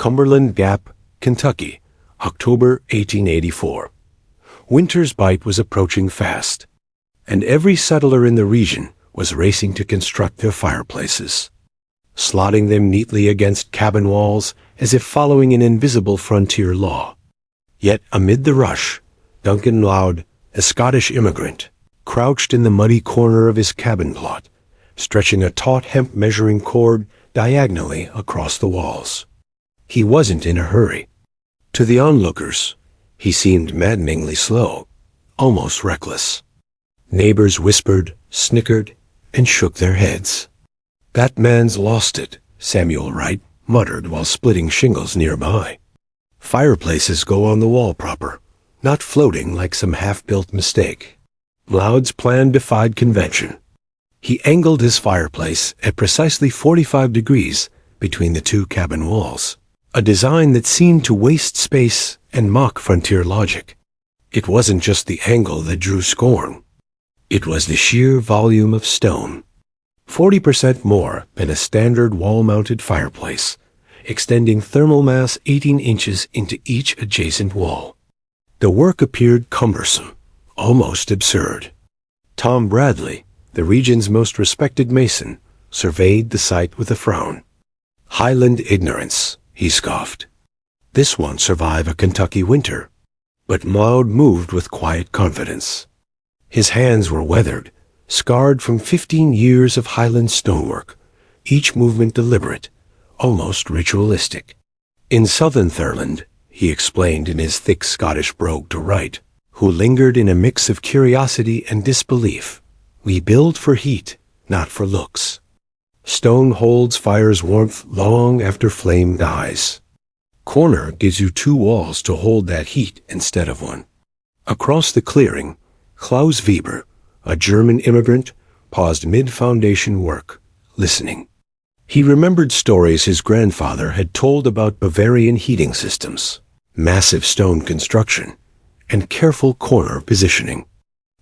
Cumberland Gap, Kentucky, October 1884. Winter's bite was approaching fast, and every settler in the region was racing to construct their fireplaces, slotting them neatly against cabin walls as if following an invisible frontier law. Yet amid the rush, Duncan Loud, a Scottish immigrant, crouched in the muddy corner of his cabin plot, stretching a taut hemp measuring cord diagonally across the walls. He wasn't in a hurry. To the onlookers, he seemed maddeningly slow, almost reckless. Neighbors whispered, snickered, and shook their heads. "That man's lost it," Samuel Wright muttered while splitting shingles nearby. "Fireplaces go on the wall proper, not floating like some half-built mistake." Loud's plan defied convention. He angled his fireplace at precisely 45 degrees between the two cabin walls, a design that seemed to waste space and mock frontier logic. It wasn't just the angle that drew scorn. It was the sheer volume of stone, 40% more than a standard wall-mounted fireplace, extending thermal mass 18 inches into each adjacent wall. The work appeared cumbersome, almost absurd. Tom Bradley, the region's most respected mason, surveyed the site with a frown. "Highland ignorance," he scoffed. "This won't survive a Kentucky winter." But Loud moved with quiet confidence. His hands were weathered, scarred from 15 years of Highland stonework, each movement deliberate, almost ritualistic. "In southern Thurland," he explained in his thick Scottish brogue to Wright, who lingered in a mix of curiosity and disbelief, "we build for heat, not for looks. Stone holds fire's warmth long after flame dies. Corner gives you two walls to hold that heat instead of one." Across the clearing, Klaus Weber, a German immigrant, paused mid-foundation work, listening. He remembered stories his grandfather had told about Bavarian heating systems, massive stone construction, and careful corner positioning.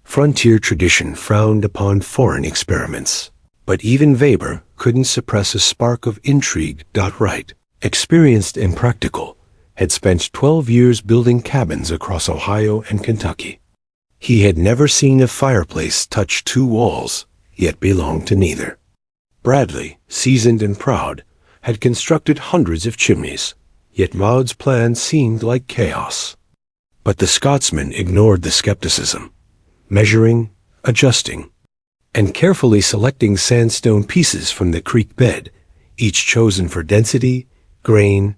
Frontier tradition frowned upon foreign experiments, but even Weber couldn't suppress a spark of intrigue. Wright, experienced and practical, had spent 12 years building cabins across Ohio and Kentucky. He had never seen a fireplace touch two walls, yet belonged to neither. Bradley, seasoned and proud, had constructed hundreds of chimneys, yet Loud's plan seemed like chaos. But the Scotsman ignored the skepticism, measuring, adjusting, and carefully selecting sandstone pieces from the creek bed, each chosen for density, grain,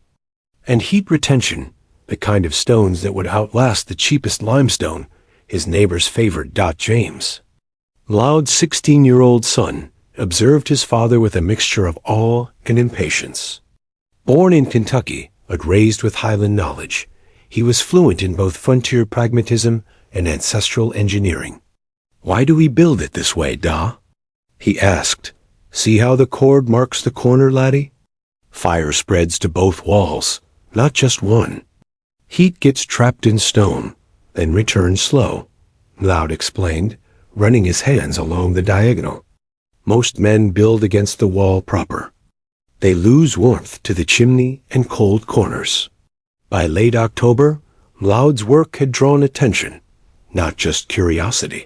and heat retention, the kind of stones that would outlast the cheapest limestone his neighbors favored. James, Loud's 16-year-old son, observed his father with a mixture of awe and impatience. Born in Kentucky, but raised with Highland knowledge, he was fluent in both frontier pragmatism and ancestral engineering. "Why do we build it this way, Da?" he asked. "See how the cord marks the corner, laddie? Fire spreads to both walls, not just one. Heat gets trapped in stone, then returns slow," Loud explained, running his hands along the diagonal. "Most men build against the wall proper. They lose warmth to the chimney and cold corners." By late October, Loud's work had drawn attention, not just curiosity.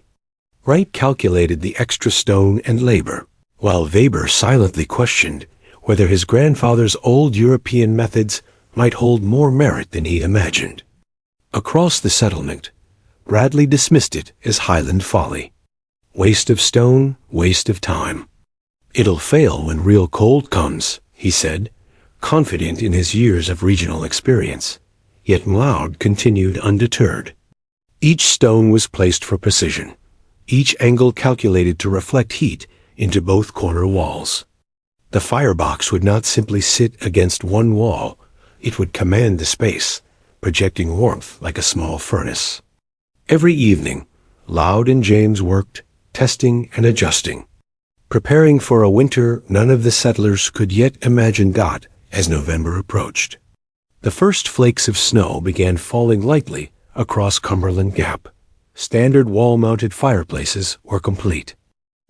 Wright calculated the extra stone and labor, while Weber silently questioned whether his grandfather's old European methods might hold more merit than he imagined. Across the settlement, Bradley dismissed it as Highland folly. "Waste of stone, waste of time. It'll fail when real cold comes," he said, confident in his years of regional experience. Yet Loud continued undeterred. Each stone was placed for precision, each angle calculated to reflect heat into both corner walls. The firebox would not simply sit against one wall, it would command the space, projecting warmth like a small furnace. Every evening, Loud and James worked, testing and adjusting, preparing for a winter none of the settlers could yet imagine. As November approached, the first flakes of snow began falling lightly across Cumberland Gap. Standard wall-mounted fireplaces were complete.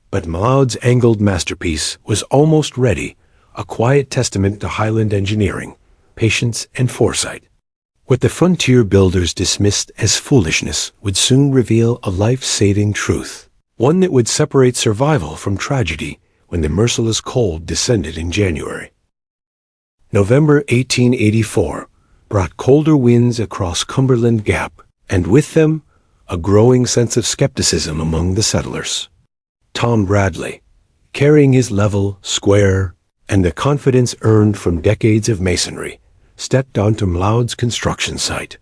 But Loud's angled masterpiece was almost ready, a quiet testament to Highland engineering, patience, and foresight. What the frontier builders dismissed as foolishness would soon reveal a life-saving truth, one that would separate survival from tragedy when the merciless cold descended in January. November 1884 brought colder winds across Cumberland Gap, and with them, a growing sense of skepticism among the settlers. Tom Bradley, carrying his level, square, and the confidence earned from decades of masonry, stepped onto M'Leod's construction site.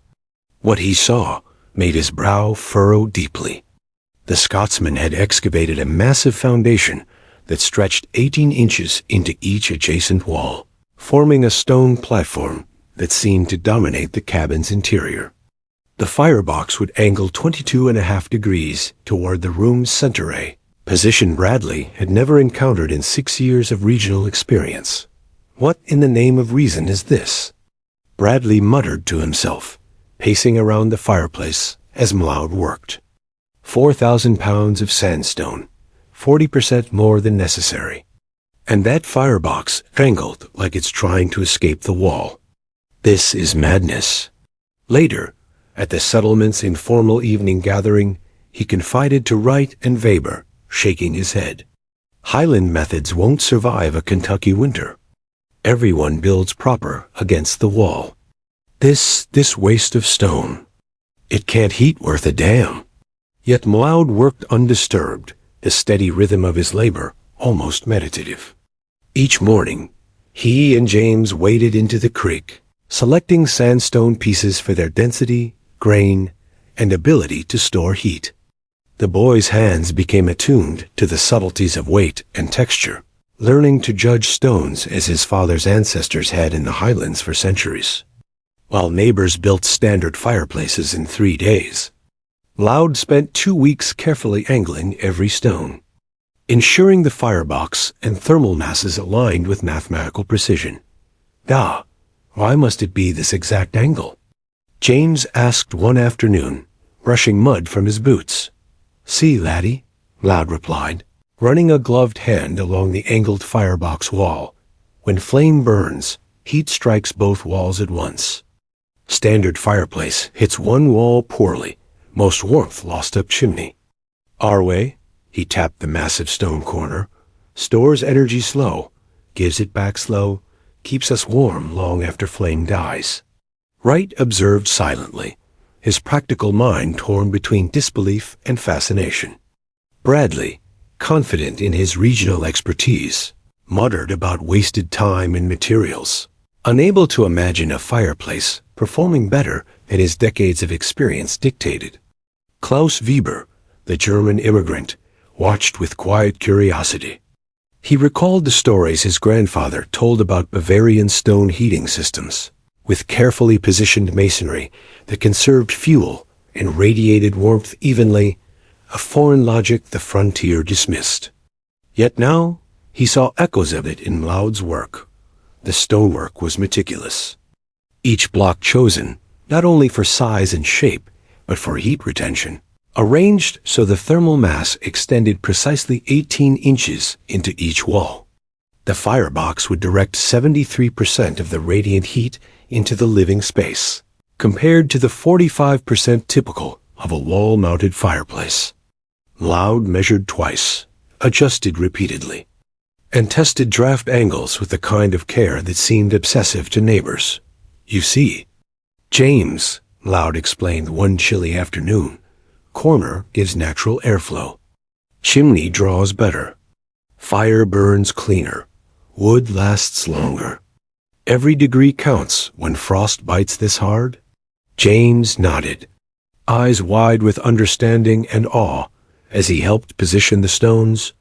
What he saw made his brow furrow deeply. The Scotsman had excavated a massive foundation that stretched 18 inches into each adjacent wall, forming a stone platform that seemed to dominate the cabin's interior. The firebox would angle 22.5 degrees toward the room's center ray, position Bradley had never encountered in 6 years of regional experience. What in the name of reason is this? Bradley muttered to himself, pacing around the fireplace as M'Leod worked. 4,000 pounds of sandstone, 40% more than necessary. And that firebox angled like it's trying to escape the wall. This is madness. Later, at the settlement's informal evening gathering, he confided to Wright and Weber, shaking his head. Highland methods won't survive a Kentucky winter. Everyone builds proper against the wall. This waste of stone. It can't heat worth a damn. Yet M'Leod worked undisturbed, the steady rhythm of his labor almost meditative. Each morning, he and James waded into the creek, selecting sandstone pieces for their density, grain, and ability to store heat. The boy's hands became attuned to the subtleties of weight and texture, learning to judge stones as his father's ancestors had in the Highlands for centuries. While neighbors built standard fireplaces in 3 days, M'Leod spent 2 weeks carefully angling every stone, ensuring the firebox and thermal masses aligned with mathematical precision. Why must it be this exact angle? James asked one afternoon, brushing mud from his boots. See, laddie, M'Leod replied, running a gloved hand along the angled firebox wall. When flame burns, heat strikes both walls at once. Standard fireplace hits one wall poorly, most warmth lost up chimney. Our way, he tapped the massive stone corner, stores energy slow, gives it back slow, keeps us warm long after flame dies. Wright observed silently, his practical mind torn between disbelief and fascination. Bradley, confident in his regional expertise, muttered about wasted time and materials, unable to imagine a fireplace performing better than his decades of experience dictated. Klaus Weber, the German immigrant, watched with quiet curiosity. He recalled the stories his grandfather told about Bavarian stone heating systems, with carefully positioned masonry that conserved fuel and radiated warmth evenly, a foreign logic the frontier dismissed. Yet now he saw echoes of it in M'Leod's work. The stonework was meticulous. Each block chosen, not only for size and shape, but for heat retention, arranged so the thermal mass extended precisely 18 inches into each wall. The firebox would direct 73% of the radiant heat into the living space, compared to the 45% typical of a wall-mounted fireplace. M'Leod measured twice, adjusted repeatedly, and tested draft angles with the kind of care that seemed obsessive to neighbors. You see, James, M'Leod explained one chilly afternoon, corner gives natural airflow. Chimney draws better. Fire burns cleaner. Wood lasts longer. Every degree counts when frost bites this hard. James nodded, eyes wide with understanding and awe as he helped position the stones,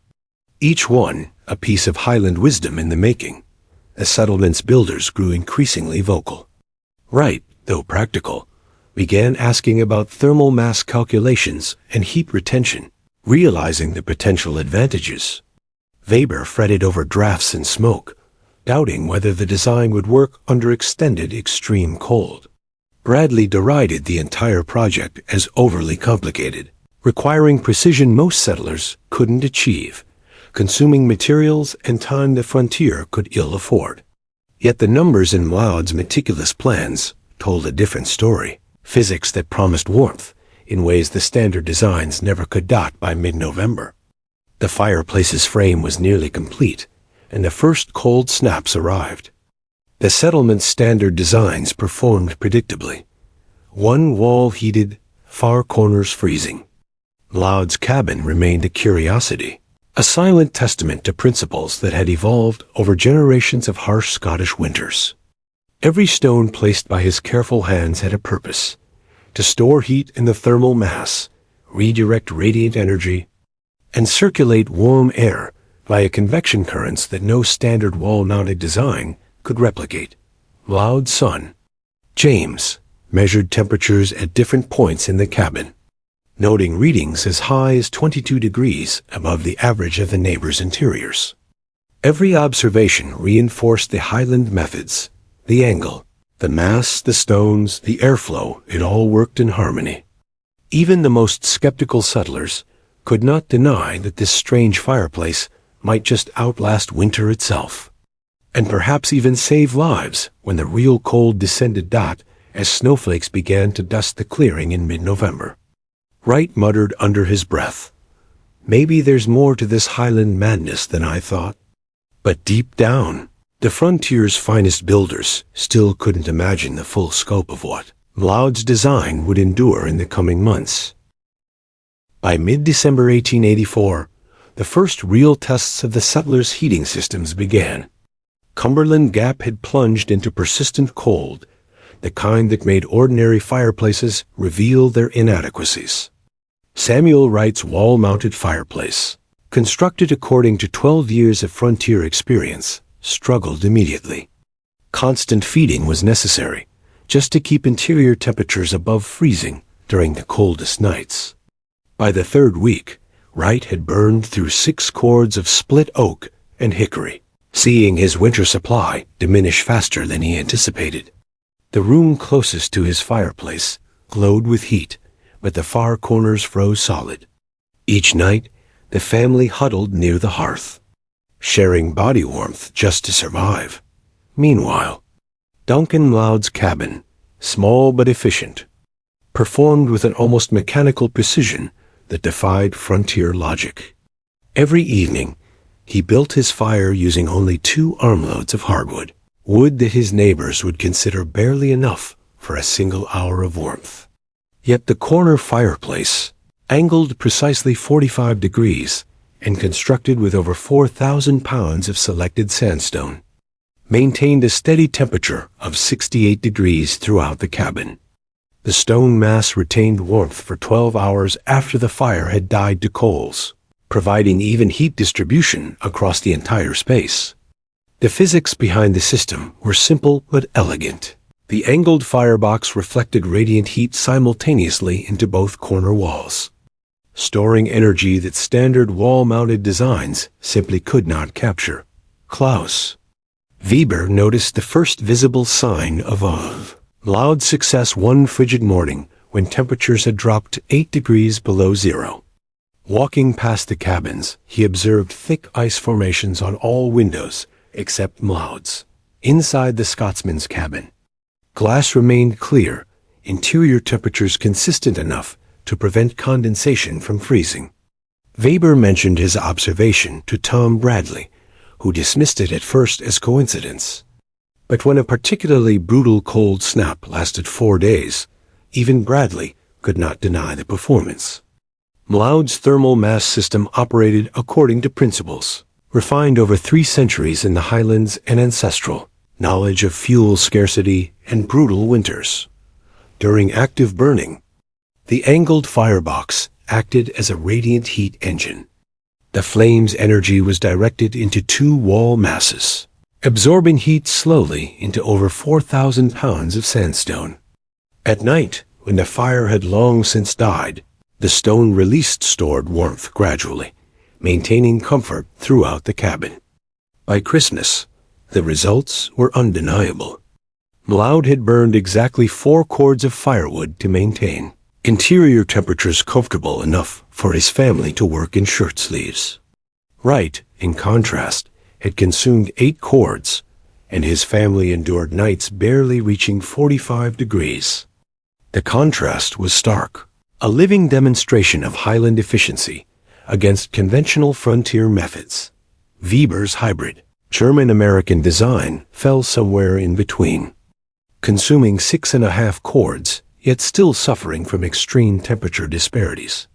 each one a piece of Highland wisdom in the making, as settlement's builders grew increasingly vocal. Wright, though practical, began asking about thermal mass calculations and heat retention, realizing the potential advantages. Weber fretted over drafts and smoke, doubting whether the design would work under extended extreme cold. Bradley derided the entire project as overly complicated, requiring precision most settlers couldn't achieve, consuming materials and time the frontier could ill afford. Yet the numbers in Mlaud's meticulous plans told a different story. Physics that promised warmth in ways the standard designs never could dot by mid-November. The fireplace's frame was nearly complete, and the first cold snaps arrived. The settlement's standard designs performed predictably. One wall heated, far corners freezing. Mlaud's cabin remained a curiosity, a silent testament to principles that had evolved over generations of harsh Scottish winters. Every stone placed by his careful hands had a purpose: to store heat in the thermal mass, redirect radiant energy, and circulate warm air via convection currents that no standard wall-mounted design could replicate. Mlaud's son, James, measured temperatures at different points in the cabin, noting readings as high as 22 degrees above the average of the neighbors' interiors. Every observation reinforced the Highland methods: the angle, the mass, the stones, the airflow, it all worked in harmony. Even the most skeptical settlers could not deny that this strange fireplace might just outlast winter itself, and perhaps even save lives when the real cold descended as snowflakes began to dust the clearing in mid-November. Wright muttered under his breath, "Maybe there's more to this Highland madness than I thought." But deep down, the frontier's finest builders still couldn't imagine the full scope of what Mlaud's design would endure in the coming months. By mid-December 1884, the first real tests of the settlers' heating systems began. Cumberland Gap had plunged into persistent cold, the kind that made ordinary fireplaces reveal their inadequacies. Samuel Wright's wall-mounted fireplace, constructed according to 12 years of frontier experience, struggled immediately. Constant feeding was necessary, just to keep interior temperatures above freezing during the coldest nights. By the third week, Wright had burned through 6 cords of split oak and hickory, seeing his winter supply diminish faster than he anticipated. The room closest to his fireplace glowed with heat, but the far corners froze solid. Each night, the family huddled near the hearth, sharing body warmth just to survive. Meanwhile, Duncan Mlaud's cabin, small but efficient, performed with an almost mechanical precision that defied frontier logic. Every evening, he built his fire using only 2 armloads of hardwood, wood that his neighbors would consider barely enough for a single hour of warmth. Yet the corner fireplace, angled precisely 45 degrees and constructed with over 4,000 pounds of selected sandstone, maintained a steady temperature of 68 degrees throughout the cabin. The stone mass retained warmth for 12 hours after the fire had died to coals, providing even heat distribution across the entire space. The physics behind the system were simple but elegant. The angled firebox reflected radiant heat simultaneously into both corner walls, storing energy that standard wall-mounted designs simply could not capture. Klaus Weber noticed the first visible sign of Mlaud's success one frigid morning when temperatures had dropped to 8 degrees below zero. Walking past the cabins, he observed thick ice formations on all windows except Mlaud's. Inside the Scotsman's cabin, glass remained clear, interior temperatures consistent enough to prevent condensation from freezing. Weber mentioned his observation to Tom Bradley, who dismissed it at first as coincidence. But when a particularly brutal cold snap lasted 4 days, even Bradley could not deny the performance. Mlaud's thermal mass system operated according to principles refined over 3 centuries in the Highlands and ancestral knowledge of fuel scarcity and brutal winters. During active burning, the angled firebox acted as a radiant heat engine. The flame's energy was directed into 2 wall masses, absorbing heat slowly into over 4,000 pounds of sandstone. At night, when the fire had long since died, the stone released stored warmth gradually, maintaining comfort throughout the cabin. By Christmas, the results were undeniable. Mlaud had burned exactly 4 cords of firewood to maintain interior temperatures comfortable enough for his family to work in shirt sleeves. Wright, in contrast, had consumed 8 cords and his family endured nights barely reaching 45 degrees. The contrast was stark, a living demonstration of highland efficiency against conventional frontier methods. Weber's hybrid, German-American design fell somewhere in between, consuming 6.5 cords, yet still suffering from extreme temperature disparities.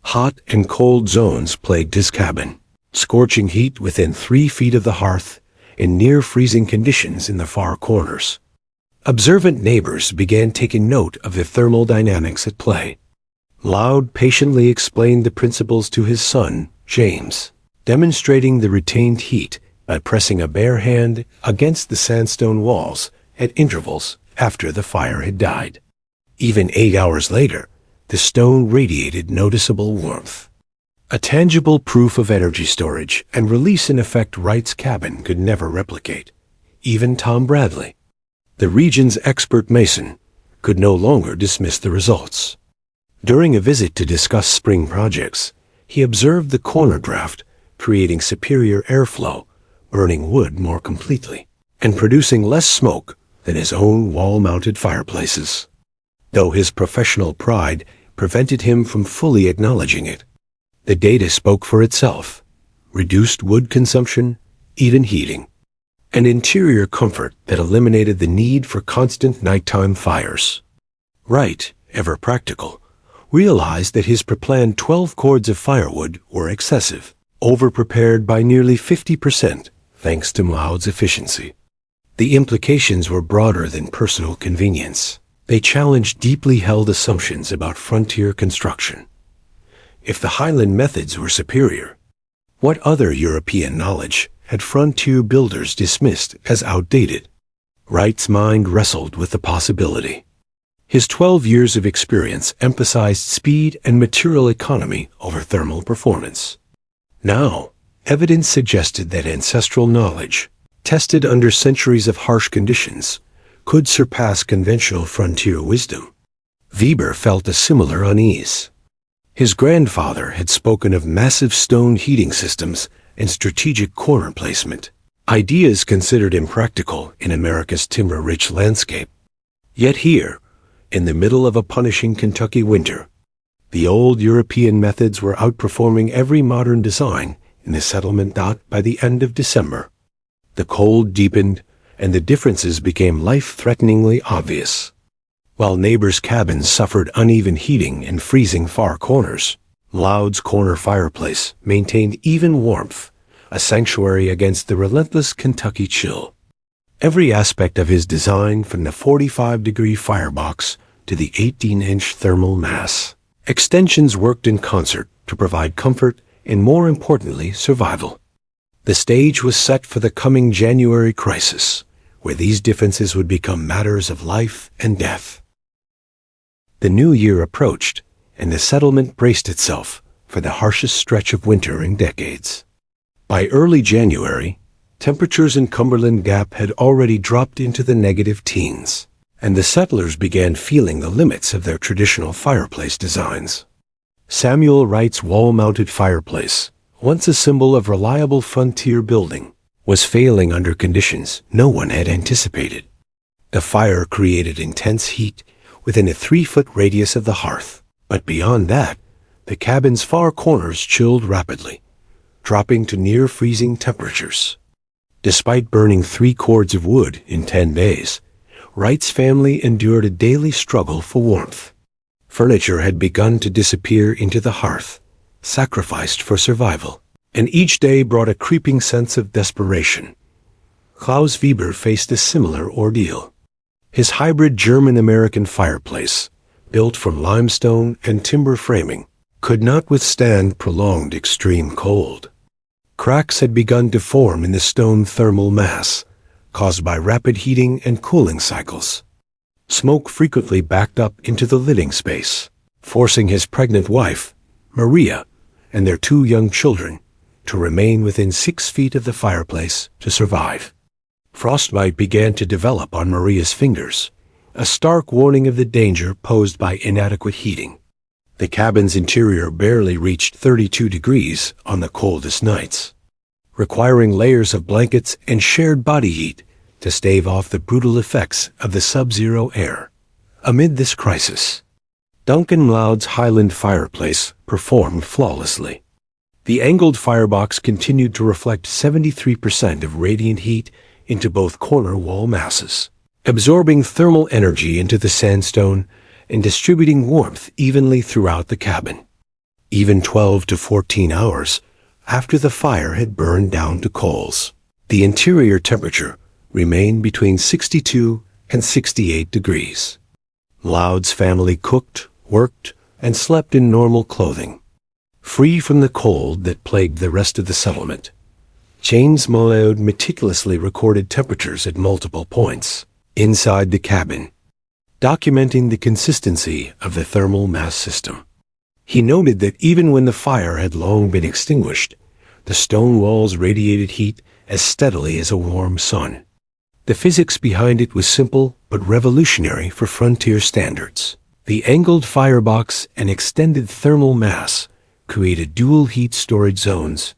Hot and cold zones plagued his cabin, scorching heat within 3 feet of the hearth and near-freezing conditions in the far corners. Observant neighbors began taking note of the thermal dynamics at play. Loud patiently explained the principles to his son, James, demonstrating the retained heat by pressing a bare hand against the sandstone walls at intervals after the fire had died. Even 8 hours later, the stone radiated noticeable warmth. A tangible proof of energy storage and release in effect Wright's cabin could never replicate. Even Tom Bradley, the region's expert mason, could no longer dismiss the results. During a visit to discuss spring projects, he observed the corner draft creating superior airflow, burning wood more completely, and producing less smoke than his own wall-mounted fireplaces. Though his professional pride prevented him from fully acknowledging it, the data spoke for itself. Reduced wood consumption, even heating, and interior comfort that eliminated the need for constant nighttime fires. Wright, ever practical, realized that his preplanned 12 cords of firewood were excessive, overprepared by nearly 50% thanks to Maud's efficiency. The implications were broader than personal convenience. They challenged deeply held assumptions about frontier construction. If the Highland methods were superior, what other European knowledge had frontier builders dismissed as outdated? Wright's mind wrestled with the possibility. His 12 years of experience emphasized speed and material economy over thermal performance. Now, evidence suggested that ancestral knowledge, tested under centuries of harsh conditions, could surpass conventional frontier wisdom. Weber felt a similar unease. His grandfather had spoken of massive stone heating systems and strategic corner placement, ideas considered impractical in America's timber-rich landscape. Yet here, in the middle of a punishing Kentucky winter, the old European methods were outperforming every modern design in the settlement. By the end of December, the cold deepened and the differences became life-threateningly obvious. While neighbors' cabins suffered uneven heating and freezing far corners, Loud's corner fireplace maintained even warmth, a sanctuary against the relentless Kentucky chill. Every aspect of his design, from the 45-degree firebox to the 18-inch thermal mass extensions, worked in concert to provide comfort and, more importantly, survival. The stage was set for the coming January crisis, where these differences would become matters of life and death. The new year approached, and the settlement braced itself for the harshest stretch of winter in decades. By early January, temperatures in Cumberland Gap had already dropped into the negative teens, and the settlers began feeling the limits of their traditional fireplace designs. Samuel Wright's wall-mounted fireplace, once a symbol of reliable frontier building, was failing under conditions no one had anticipated. The fire created intense heat within a 3-foot radius of the hearth, but beyond that, the cabin's far corners chilled rapidly, dropping to near-freezing temperatures. Despite burning 3 cords of wood in 10 days, Wright's family endured a daily struggle for warmth. Furniture had begun to disappear into the hearth, sacrificed for survival, and each day brought a creeping sense of desperation. Klaus Weber faced a similar ordeal. His hybrid German-American fireplace, built from limestone and timber framing, could not withstand prolonged extreme cold. Cracks had begun to form in the stone thermal mass, caused by rapid heating and cooling cycles. Smoke frequently backed up into the living space, forcing his pregnant wife, Maria, and their 2 young children to remain within 6 feet of the fireplace to survive. Frostbite began to develop on Maria's fingers, a stark warning of the danger posed by inadequate heating. The cabin's interior barely reached 32 degrees on the coldest nights, requiring layers of blankets and shared body heat to stave off the brutal effects of the sub-zero air. Amid this crisis, Duncan Loud's Highland fireplace performed flawlessly. The angled firebox continued to reflect 73% of radiant heat into both corner wall masses, absorbing thermal energy into the sandstone and distributing warmth evenly throughout the cabin. Even 12 to 14 hours after the fire had burned down to coals, the interior temperature remained between 62 and 68 degrees. Loud's family cooked, worked, and slept in normal clothing, free from the cold that plagued the rest of the settlement. James Malone meticulously recorded temperatures at multiple points inside the cabin, documenting the consistency of the thermal mass system. He noted that even when the fire had long been extinguished, the stone walls radiated heat as steadily as a warm sun. The physics behind it was simple but revolutionary for frontier standards. The angled firebox and extended thermal mass created dual heat storage zones.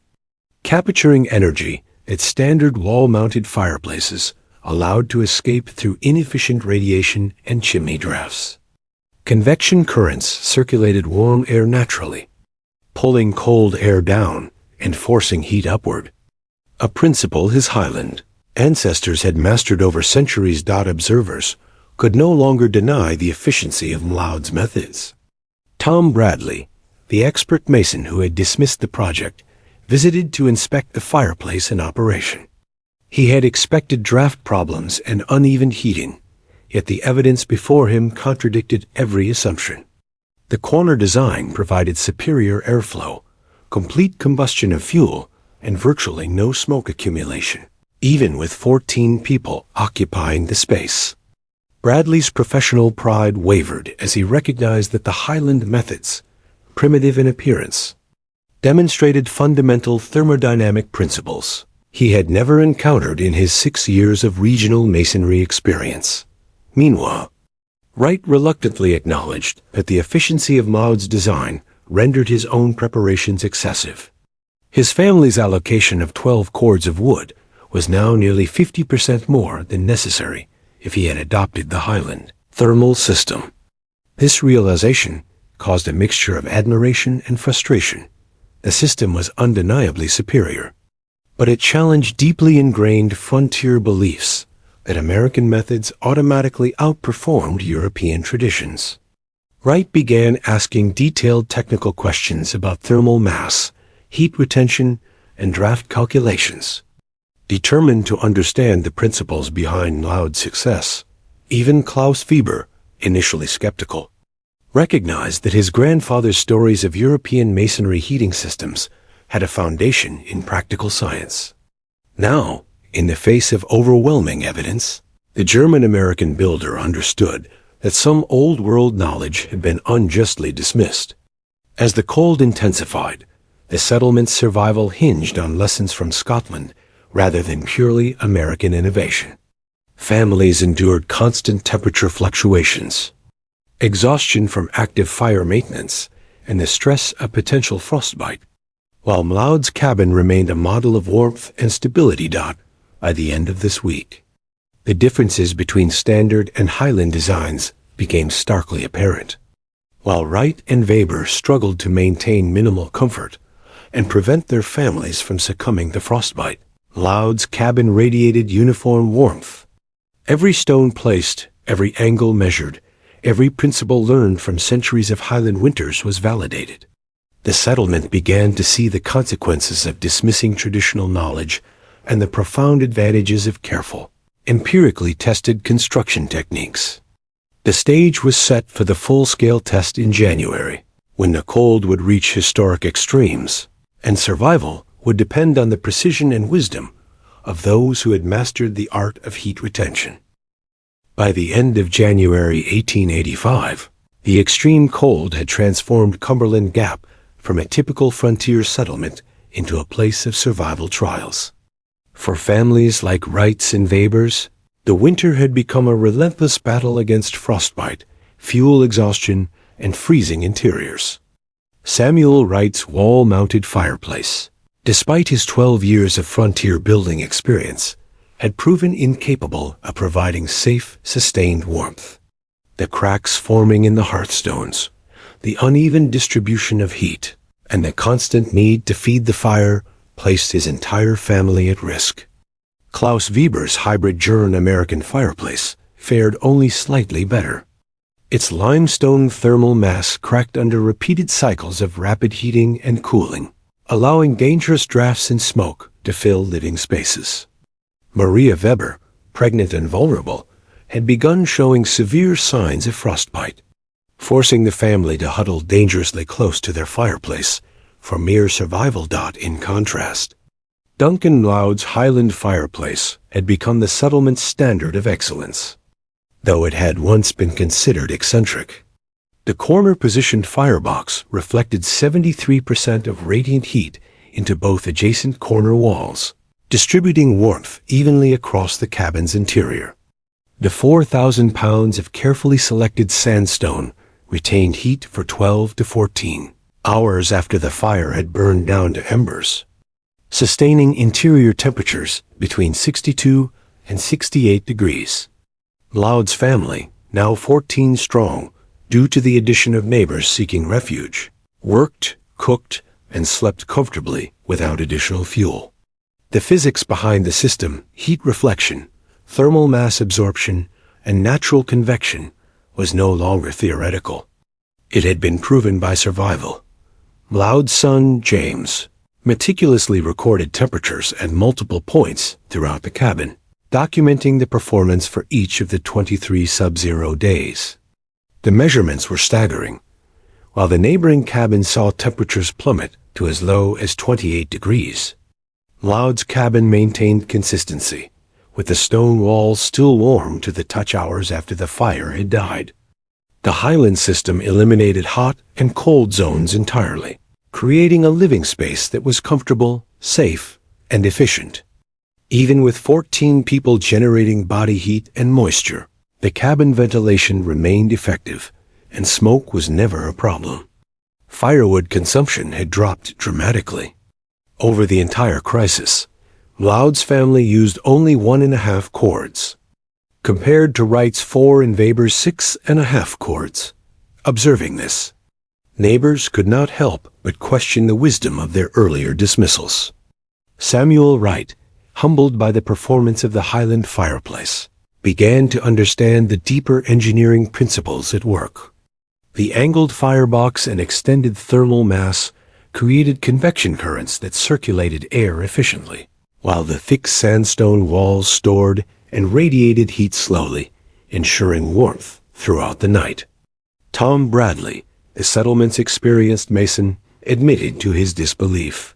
Capturing energy that standard wall-mounted fireplaces allowed to escape through inefficient radiation and chimney drafts. Convection currents circulated warm air naturally, pulling cold air down and forcing heat upward. A principle his Highland ancestors had mastered over centuries. Observers could no longer deny the efficiency of Loud's methods. Tom Bradley, the expert mason who had dismissed the project, visited to inspect the fireplace in operation. He had expected draft problems and uneven heating, yet the evidence before him contradicted every assumption. The corner design provided superior airflow, complete combustion of fuel, and virtually no smoke accumulation, even with 14 people occupying the space. Bradley's professional pride wavered as he recognized that the Highland methods, primitive in appearance, demonstrated fundamental thermodynamic principles he had never encountered in his 6 years of regional masonry experience. Meanwhile, Wright reluctantly acknowledged that the efficiency of Loud's design rendered his own preparations excessive. His family's allocation of 12 cords of wood was now nearly 50% more than necessary if he had adopted the Highland thermal system. This realization caused a mixture of admiration and frustration. The system was undeniably superior, but it challenged deeply ingrained frontier beliefs that American methods automatically outperformed European traditions. Wright began asking detailed technical questions about thermal mass, heat retention, and draft calculations. Determined to understand the principles behind Loud's success, even Klaus Weber, initially skeptical, recognized that his grandfather's stories of European masonry heating systems had a foundation in practical science. Now, in the face of overwhelming evidence, the German-American builder understood that some old-world knowledge had been unjustly dismissed. As the cold intensified, the settlement's survival hinged on lessons from Scotland rather than purely American innovation. Families endured constant temperature fluctuations, exhaustion from active fire maintenance, and the stress of potential frostbite, while Loud's cabin remained a model of warmth and stability. By the end of this week, the differences between standard and Highland designs became starkly apparent. While Wright and Weber struggled to maintain minimal comfort and prevent their families from succumbing to frostbite, Loud's cabin radiated uniform warmth. Every stone placed, every angle measured, every principle learned from centuries of Highland winters was validated. The settlement began to see the consequences of dismissing traditional knowledge and the profound advantages of careful, empirically tested construction techniques. The stage was set for the full-scale test in January, when the cold would reach historic extremes, and survival would depend on the precision and wisdom of those who had mastered the art of heat retention. By the end of January 1885, the extreme cold had transformed Cumberland Gap from a typical frontier settlement into a place of survival trials. For families like Wrights and Webers, the winter had become a relentless battle against frostbite, fuel exhaustion, and freezing interiors. Samuel Wright's wall-mounted fireplace, despite his 12 years of frontier building experience, had proven incapable of providing safe, sustained warmth. The cracks forming in the hearthstones, the uneven distribution of heat, and the constant need to feed the fire placed his entire family at risk. Klaus Weber's hybrid German-American fireplace fared only slightly better. Its limestone thermal mass cracked under repeated cycles of rapid heating and cooling, allowing dangerous drafts and smoke to fill living spaces. Maria Weber, pregnant and vulnerable, had begun showing severe signs of frostbite, forcing the family to huddle dangerously close to their fireplace for mere survival. In contrast, Duncan Loud's Highland fireplace had become the settlement's standard of excellence, though it had once been considered eccentric. The corner-positioned firebox reflected 73% of radiant heat into both adjacent corner walls, distributing warmth evenly across the cabin's interior. The 4,000 pounds of carefully selected sandstone retained heat for 12 to 14 hours after the fire had burned down to embers, sustaining interior temperatures between 62 and 68 degrees. Loud's family, now 14 strong, due to the addition of neighbors seeking refuge, worked, cooked, and slept comfortably without additional fuel. The physics behind the system, heat reflection, thermal mass absorption, and natural convection, was no longer theoretical. It had been proven by survival. Loud's son, James, meticulously recorded temperatures at multiple points throughout the cabin, documenting the performance for each of the 23 sub-zero days. The measurements were staggering. While the neighboring cabin saw temperatures plummet to as low as 28 degrees, Loud's cabin maintained consistency, with the stone walls still warm to the touch hours after the fire had died. The Highland system eliminated hot and cold zones entirely, creating a living space that was comfortable, safe, and efficient. Even with 14 people generating body heat and moisture, the cabin ventilation remained effective, and smoke was never a problem. Firewood consumption had dropped dramatically. Over the entire crisis, Loud's family used only 1.5 cords, compared to Wright's 4 and Weber's 6.5 cords. Observing this, neighbors could not help but question the wisdom of their earlier dismissals. Samuel Wright, humbled by the performance of the Highland fireplace, began to understand the deeper engineering principles at work. The angled firebox and extended thermal mass created convection currents that circulated air efficiently, while the thick sandstone walls stored and radiated heat slowly, ensuring warmth throughout the night. Tom Bradley, the settlement's experienced mason, admitted to his disbelief.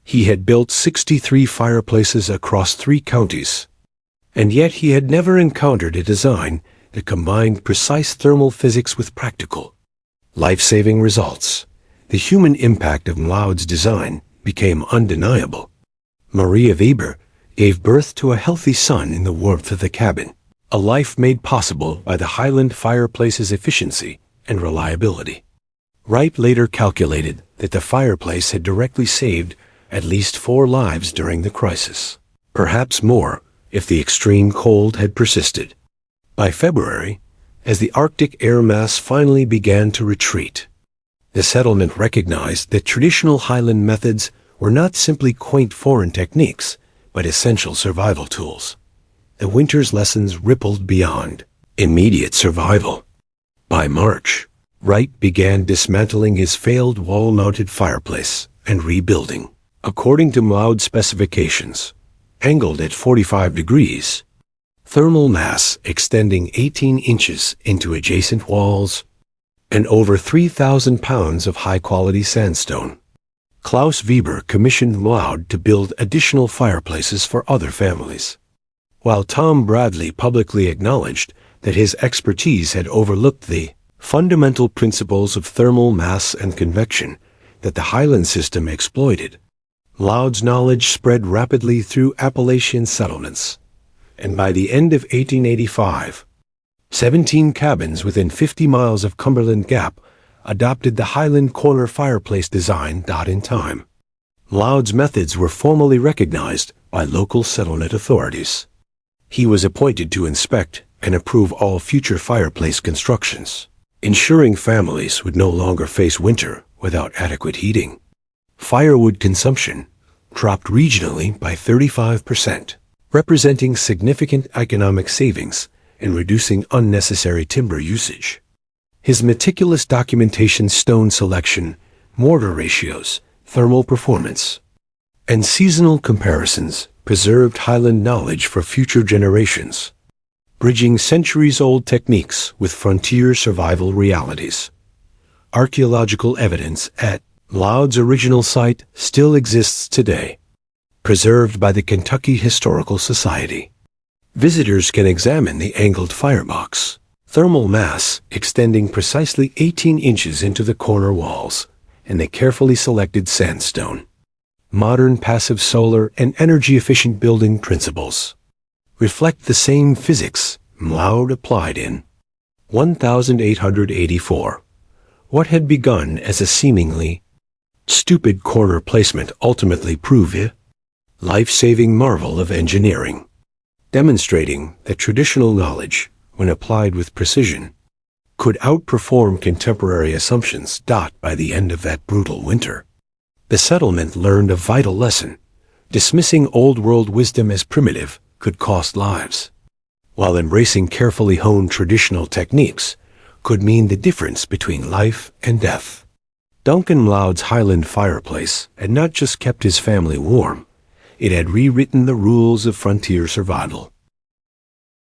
He had built 63 fireplaces across 3 counties, and yet he had never encountered a design that combined precise thermal physics with practical, life-saving results. The human impact of Loud's design became undeniable. Maria Weber gave birth to a healthy son in the warmth of the cabin, a life made possible by the Highland fireplace's efficiency and reliability. Wright later calculated that the fireplace had directly saved at least 4 lives during the crisis, perhaps more if the extreme cold had persisted. By February, as the Arctic air mass finally began to retreat, the settlement recognized that traditional Highland methods were not simply quaint foreign techniques, but essential survival tools. The winter's lessons rippled beyond immediate survival. By March, Wright began dismantling his failed wall-mounted fireplace and rebuilding, according to Loud specifications, angled at 45 degrees, thermal mass extending 18 inches into adjacent walls, and over 3,000 pounds of high-quality sandstone. Klaus Weber commissioned Loud to build additional fireplaces for other families, while Tom Bradley publicly acknowledged that his expertise had overlooked the fundamental principles of thermal mass and convection that the Highland system exploited. Loud's knowledge spread rapidly through Appalachian settlements, and by the end of 1885, 17 cabins within 50 miles of Cumberland Gap adopted the Highland corner fireplace design. In time, Loud's methods were formally recognized by local settlement authorities. He was appointed to inspect and approve all future fireplace constructions, ensuring families would no longer face winter without adequate heating. Firewood consumption dropped regionally by 35%, representing significant economic savings and reducing unnecessary timber usage. His meticulous documentation, stone selection, mortar ratios, thermal performance, and seasonal comparisons preserved Highland knowledge for future generations, bridging centuries-old techniques with frontier survival realities. Archaeological evidence at Loud's original site still exists today, preserved by the Kentucky Historical Society. Visitors can examine the angled firebox, thermal mass extending precisely 18 inches into the corner walls, and the carefully selected sandstone. Modern passive solar and energy-efficient building principles reflect the same physics Loud applied in 1884. What had begun as a seemingly stupid corner placement ultimately proved a life-saving marvel of engineering, demonstrating that traditional knowledge, when applied with precision, could outperform contemporary assumptions. By the end of that brutal winter, the settlement learned a vital lesson. Dismissing old-world wisdom as primitive could cost lives, while embracing carefully honed traditional techniques could mean the difference between life and death. Duncan Loud's Highland fireplace had not just kept his family warm, it had rewritten the rules of frontier survival.